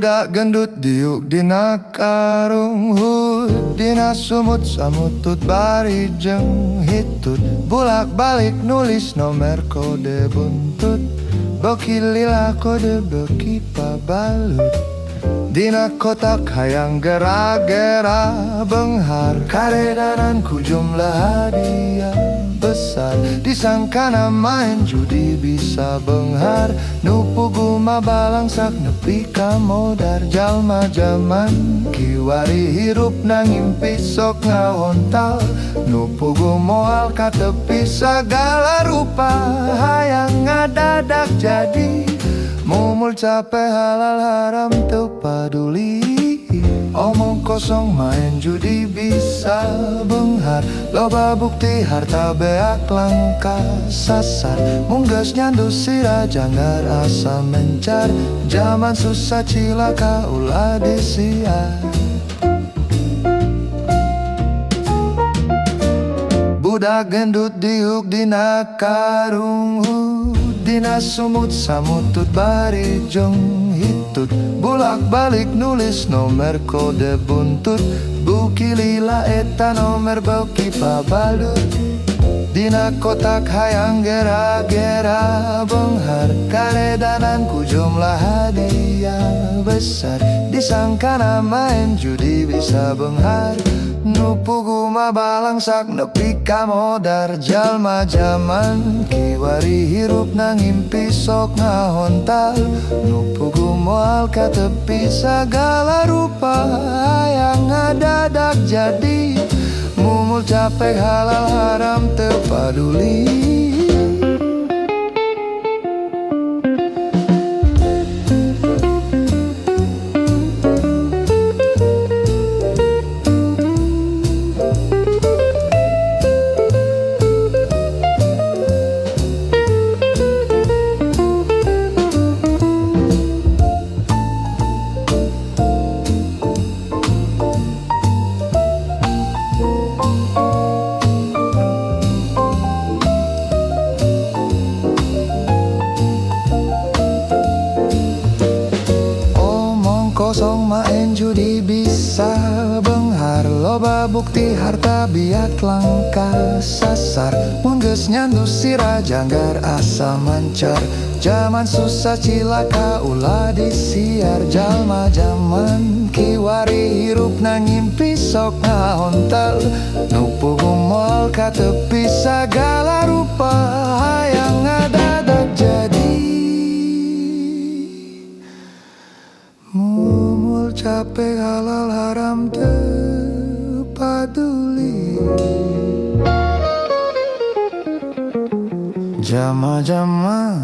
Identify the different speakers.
Speaker 1: Budak gendut diuk dina karung hut, dina sumut samutut bari jeng hitut. Bulak balik nulis nomer kode buntut, beki lila kode beki pabalut. Dina kotak hayang gera-gera benghar, karedananku jumlah hadiah besar. Disangka main judi bisa benghar, nupu guma balangsak nepi ka modar. Jalma jaman kiwari hirup nang ngimpi sok ngahontal, nupu gumoal ka tepi sagala rupa. Hayang ngadadak jadi mumul capek halal haram teu paduli. Omong kosong main judi bisa benghar, loba bukti harta beak langka sasar. Munggas nyandu sira janggar asa mencar, zaman susah cilaka ulah disiar. Budak gendut diuk dina karung hut, dina sumut samutut bari jong hitut. Bulak balik nulis nomer kode buntut, buki lila eta nomer beki pabalut. Dina kotak hayang gera-gera benghar, karedananku jumlah hadiah besar. Disangka main judi bisa benghar, nupu guma balangsak nepi ka modar. Jalma jaman kiwari hirup nang ngimpi sok ngahontal, nupu gumoal ka tepi sagala rupa. Hayang ngadadak jadi mumul capek halal haram teu paduli. Kosong main judi bisa benghar, loba bukti harta biak langka sasar. Mungges nyandu sira janggar asa mancar, zaman susah cilaka ulah disiar. Jalma jaman kiwari hirup nang ngimpi sok ngahontal, nupu gumol ka tepi sagala rupa. Hayang ngadadak jadi mumul capek halal haram teu paduli. Jama-jama